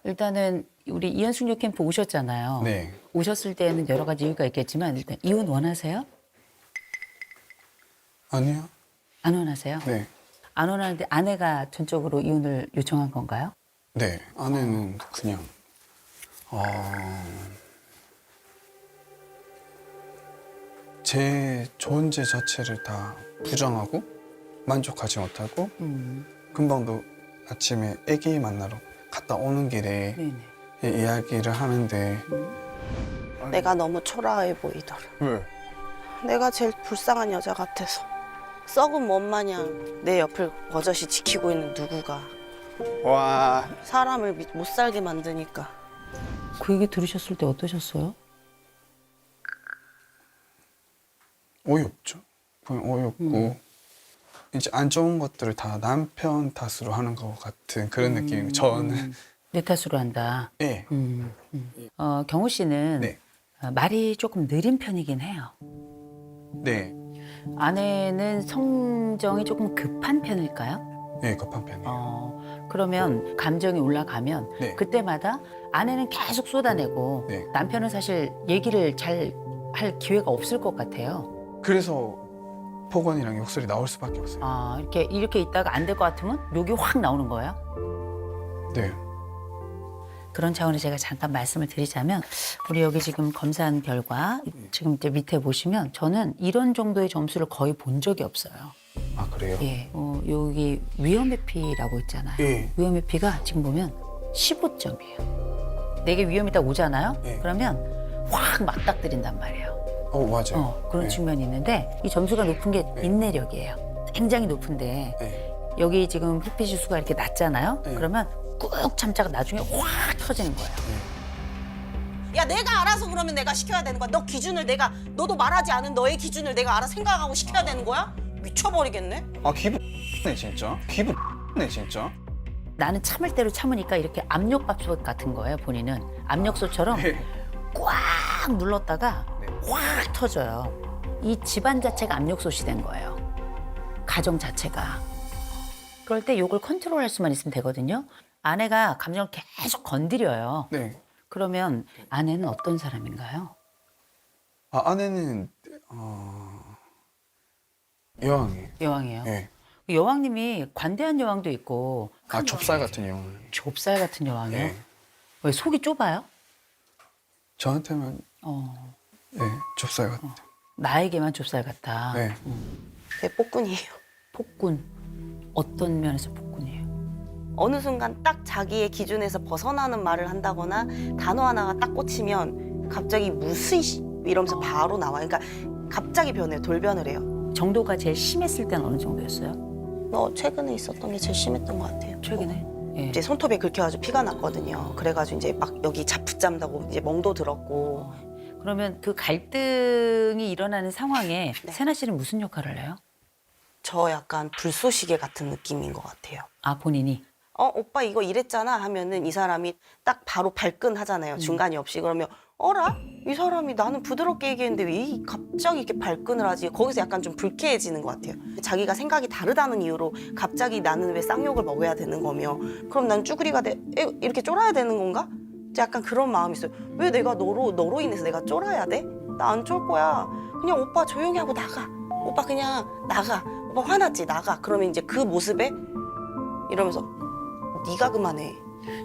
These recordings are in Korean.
일단은 우리 이현숙녀 캠프 오셨잖아요. 네. 오셨을 때는 여러 가지 이유가 있겠지만 일단 이혼 원하세요? 아니요. 안 원하세요? 네. 안 원하는데 아내가 전적으로 이혼을 요청한 건가요? 네. 아내는 그냥 제 존재 자체를 다 부정하고 만족하지 못하고 금방도 아침에 아기 만나러 갔다 오는 길에 네네. 이야기를 하는데 내가 너무 초라해 보이더라. 왜? 내가 제일 불쌍한 여자 같아서. 썩은 몸 마냥 내 옆을 버젓이 지키고 있는 누구가 와. 사람을 못 살게 만드니까. 그 얘기 들으셨을 때 어떠셨어요? 어이없죠. 그냥 어이없고 이제 안 좋은 것들을 다 남편 탓으로 하는 것 같은 그런 느낌이에요. 저는 내 탓으로 한다. 네. 경호 씨는 네. 말이 조금 느린 편이긴 해요. 네. 아내는 성정이 조금 급한 편일까요? 네, 급한 편이에요. 그러면 감정이 올라가면 네. 그때마다 아내는 계속 쏟아내고 네. 남편은 사실 얘기를 잘 할 기회가 없을 것 같아요. 그래서 폭언이랑 욕설이 나올 수밖에 없어요. 이렇게 있다가 안 될 것 같으면 욕이 확 나오는 거예요. 네. 그런 차원에서 제가 잠깐 말씀을 드리자면 우리 여기 지금 검사한 결과 지금 이제 밑에 보시면 저는 이런 정도의 점수를 거의 본 적이 없어요. 아, 그래요? 예, 여기 위험회피라고 있잖아요. 예. 위험회피가 지금 보면 15점이에요. 내게 위험이 딱 오잖아요. 예. 그러면 확 맞닥뜨린단 말이에요. 맞아요. 그런 예. 측면이 있는데 이 점수가 높은 게 예. 인내력이에요. 굉장히 높은데 네. 여기 지금 회피 지수가 이렇게 낮잖아요. 예. 그러면 꾹 참다가 나중에 확 터지는 거예요. 야, 내가 알아서 그러면 내가 시켜야 되는 거야. 너 기준을 너도 말하지 않은 너의 기준을 내가 알아 생각하고 시켜야 되는 거야? 미쳐버리겠네. 아, 기분 네 진짜. 기분 네 진짜. 나는 참을 대로 참으니까 이렇게 압력밥솥 같은 거예요. 본인은 압력솥처럼 네. 꽉 눌렀다가 네. 확 터져요. 이 집안 자체가 압력솥이 된 거예요. 가정 자체가. 그럴 때 이걸 컨트롤할 수만 있으면 되거든요. 아내가 감정을 계속 건드려요. 네. 그러면 아내는 어떤 사람인가요? 아내는 여왕이에요. 여왕이에요. 네. 여왕님이 관대한 여왕도 있고 좁쌀 같은 여왕. 좁쌀 같은 여왕이요? 네. 왜 속이 좁아요? 저한테만 네, 좁쌀 같은. 나에게만 좁쌀 같다. 네. 내 폭군이에요. 폭군. 어떤 면에서 폭군이에요? 어느 순간 딱 자기의 기준에서 벗어나는 말을 한다거나 단어 하나가 딱 꽂히면 갑자기 무스이씨 이러면서 바로 나와요. 그러니까 갑자기 변해요. 돌변을 해요. 정도가 제일 심했을 때는 어느 정도였어요? 너 최근에 있었던 게 제일 심했던 것 같아요. 최근에? 예. 이제 손톱에 긁혀가지고 피가 났거든요. 그래가지고 이제 막 여기 자칫잠다고 이제 멍도 들었고. 그러면 그 갈등이 일어나는 상황에 네. 세나 씨는 무슨 역할을 해요? 저 약간 불쏘시개 같은 느낌인 것 같아요. 아, 본인이? 오빠 이거 이랬잖아 하면은 이 사람이 딱 바로 발끈하잖아요. 중간이 없이. 그러면 어라? 이 사람이 나는 부드럽게 얘기했는데 왜 갑자기 이렇게 발끈을 하지? 거기서 약간 좀 불쾌해지는 것 같아요. 자기가 생각이 다르다는 이유로 갑자기 나는 왜 쌍욕을 먹어야 되는 거며 그럼 난 쭈구리가 이렇게 쫄아야 되는 건가? 약간 그런 마음이 있어요. 왜 내가 너로 인해서 내가 쫄아야 돼? 나 안 쫄 거야. 그냥 오빠 조용히 하고 나가. 오빠 그냥 나가. 오빠 화났지? 나가. 그러면 이제 그 모습에 이러면서 네가 그만해.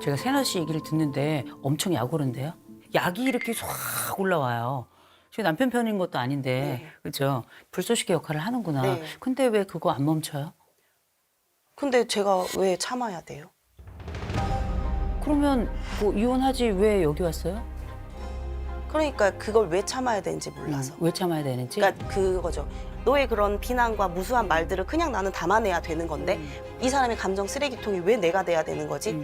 제가 세나 씨 얘기를 듣는데 엄청 약오른데요? 약이 이렇게 확 올라와요. 지금 남편 편인 것도 아닌데, 네. 그렇죠? 불쏘시개 역할을 하는구나. 네. 근데 왜 그거 안 멈춰요? 근데 제가 왜 참아야 돼요? 그러면 뭐 이혼하지 왜 여기 왔어요? 그러니까 그걸 왜 참아야 되는지 몰라서. 왜 참아야 되는지? 그러니까 그거죠. 너의 그런 비난과 무수한 말들을 그냥 나는 담아내야 되는 건데 이 사람의 감정 쓰레기통이 왜 내가 돼야 되는 거지?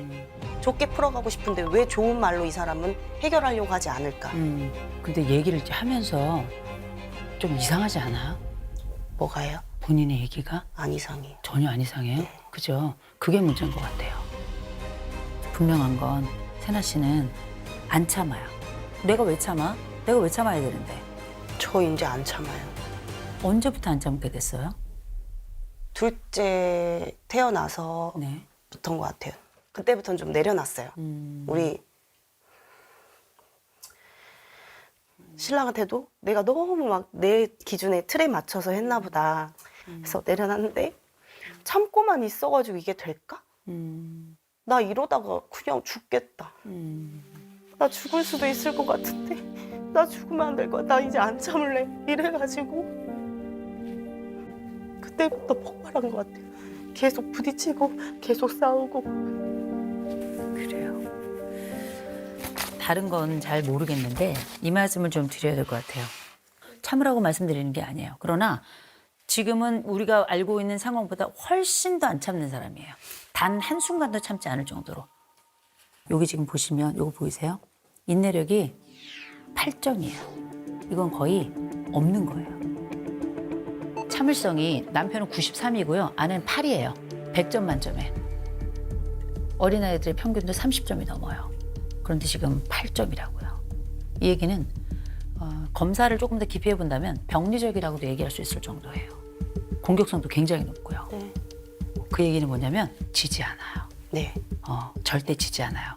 좋게 풀어가고 싶은데 왜 좋은 말로 이 사람은 해결하려고 하지 않을까? 근데 얘기를 이제 하면서 좀 이상하지 않아요? 뭐가요? 본인의 얘기가? 안 이상해요. 전혀 안 이상해요? 네. 그죠? 그게 문제인 것 같아요. 분명한 건 세나 씨는 안 참아요. 내가 왜 참아? 내가 왜 참아야 되는데? 저 이제 안 참아요. 언제부터 안 참게 됐어요? 둘째 태어나서 네. 부터인 것 같아요. 그때부터는 좀 내려놨어요. 우리 신랑한테도 내가 너무 막 내 기준에 틀에 맞춰서 했나 보다. 그래서 내려놨는데 참고만 있어가지고 이게 될까? 나 이러다가 그냥 죽겠다. 나 죽을 수도 있을 것 같은데 나 죽으면 안 될 거야. 나 이제 안 참을래. 이래가지고 그때부터 폭발한 것 같아요. 계속 부딪히고 계속 싸우고. 그래요. 다른 건 잘 모르겠는데 이 말씀을 좀 드려야 될 것 같아요. 참으라고 말씀드리는 게 아니에요. 그러나 지금은 우리가 알고 있는 상황보다 훨씬 더 안 참는 사람이에요. 단 한순간도 참지 않을 정도로. 여기 지금 보시면 이거 보이세요? 인내력이 8점이에요. 이건 거의 없는 거예요. 참을성이 남편은 93이고요. 아내는 8이에요. 100점 만점에. 어린아이들의 평균도 30점이 넘어요. 그런데 지금 8점이라고요. 이 얘기는 검사를 조금 더 깊이 해본다면 병리적이라고도 얘기할 수 있을 정도예요. 공격성도 굉장히 높고요. 네. 그 얘기는 뭐냐면 지지 않아요. 네. 절대 지지 않아요.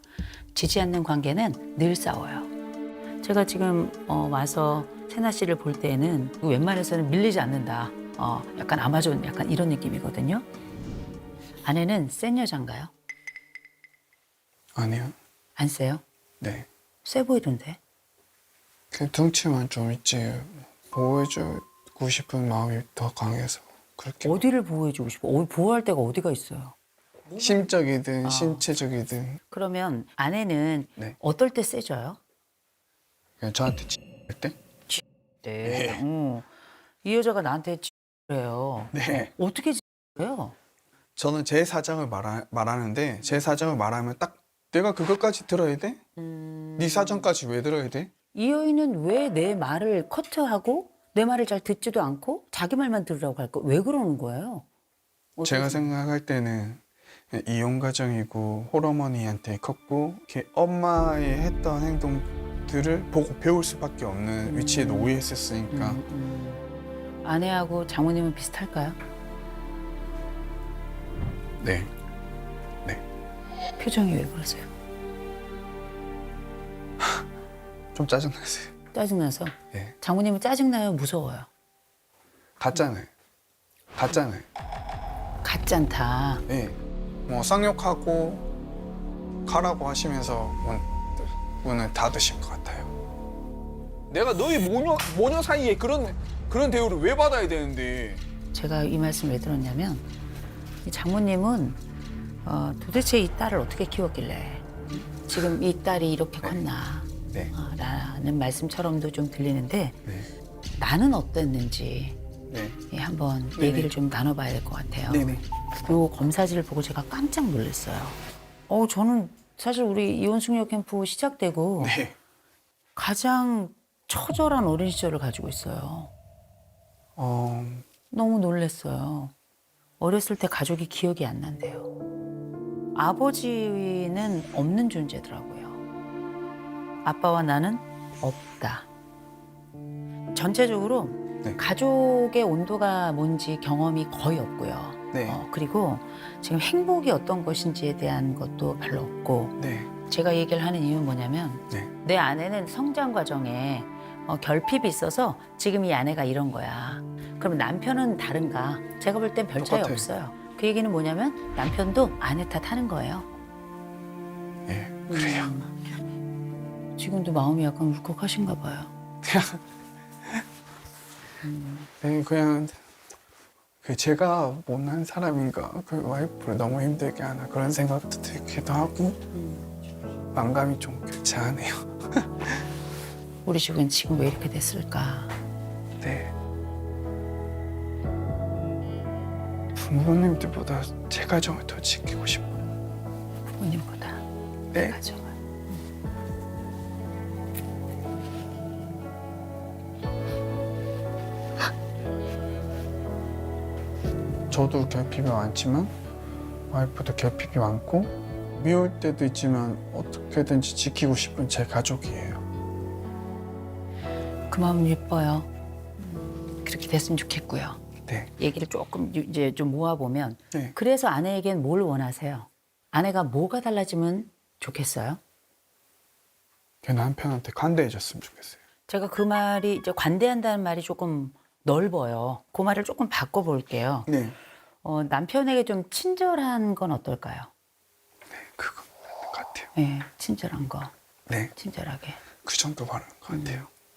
지지 않는 관계는 늘 싸워요. 제가 지금 와서 세나 씨를 볼 때는 웬만해서는 밀리지 않는다. 약간 아마존 약간 이런 느낌이거든요. 아내는 센 여잔가요? 아니요. 안 세요? 네. 세 보이던데. 그 덩치만 좀 있지 보호해주고 싶은 마음이 더 강해서 그렇게 어디를 보호해주고 싶어? 보호할 데가 어디가 있어요? 심적이든 신체적이든 그러면 아내는 네. 어떨 때 세져요? 그냥 저한테 할 때? 네. 이 여자가 나한테 그래요. 네. 어떻게 그래요? 저는 제 사정을 말하는데 제 사정을 말하면 딱 내가 그것까지 들어야 돼? 네 사정까지 왜 들어야 돼? 이 여인은 왜 내 말을 커트하고 내 말을 잘 듣지도 않고 자기 말만 들으라고 할까? 왜 그러는 거예요? 제가 생각할 때는 이혼 가정이고 홀어머니한테 컸고 이렇게 엄마의 했던 행동들을 보고 배울 수밖에 없는 위치에 놓여 있었으니까 아내하고 장모님은 비슷할까요? 네. 표정이 왜 그러세요? 좀 짜증나세요. 짜증나서? 네. 장모님은 짜증나요? 무서워요? 같잖아요. 같잖아요. 같지 않다. 네. 뭐 쌍욕하고 가라고 하시면서 문을 닫으신 것 같아요. 내가 너희 모녀 사이에 그런 대우를 왜 받아야 되는데? 제가 이 말씀을 왜 들었냐면 이 장모님은 도대체 이 딸을 어떻게 키웠길래 지금 이 딸이 이렇게 컸나 네. 라는 말씀처럼도 좀 들리는데 네. 나는 어땠는지 네. 한번 네네. 얘기를 좀 나눠봐야 될 것 같아요. 네네. 요 검사지를 보고 제가 깜짝 놀랐어요. 저는 사실 우리 이혼숙녀 캠프 시작되고 네. 가장 처절한 어린 시절을 가지고 있어요. 너무 놀랐어요. 어렸을 때 가족이 기억이 안 난대요. 아버지는 없는 존재더라고요. 아빠와 나는 없다. 전체적으로 네. 가족의 온도가 뭔지 경험이 거의 없고요. 네. 그리고 지금 행복이 어떤 것인지에 대한 것도 별로 없고 네. 제가 얘기를 하는 이유는 뭐냐면 네. 내 아내는 성장 과정에 결핍이 있어서 지금 이 아내가 이런 거야. 그럼 남편은 다른가? 제가 볼 땐 별 차이 똑같아요. 없어요. 그 얘기는 뭐냐면 남편도 아내 탓하는 거예요. 네. 그래요. 지금도 마음이 약간 울컥하신가 봐요. 네, 그냥 제가 못난 사람인가 그 와이프를 너무 힘들게 하나 그런 생각도 들기도 하고 만감이 좀 교차하네요. 우리 집은 지금 왜 이렇게 됐을까? 네. 부모님들보다 제 가정을 더 지키고 싶어요. 부모님보다 네. 가정을. 저도 결핍이 많지만 와이프도 결핍이 많고 미울 때도 있지만 어떻게든지 지키고 싶은 제 가족이에요. 그 마음 예뻐요. 그렇게 됐으면 좋겠고요. 네. 얘기를 조금 이제 좀 모아보면 네. 그래서 아내에겐 뭘 원하세요? 아내가 뭐가 달라지면 좋겠어요? 걔 남편한테 관대해졌으면 좋겠어요. 제가 그 말이 이제 관대한다는 말이 조금 넓어요. 그 말을 조금 바꿔볼게요. 네, 남편에게 좀 친절한 건 어떨까요? 그건 맞는 것 같아요. 네, 친절한 거. 네, 친절하게. 그 정도 바라는 것 같아요.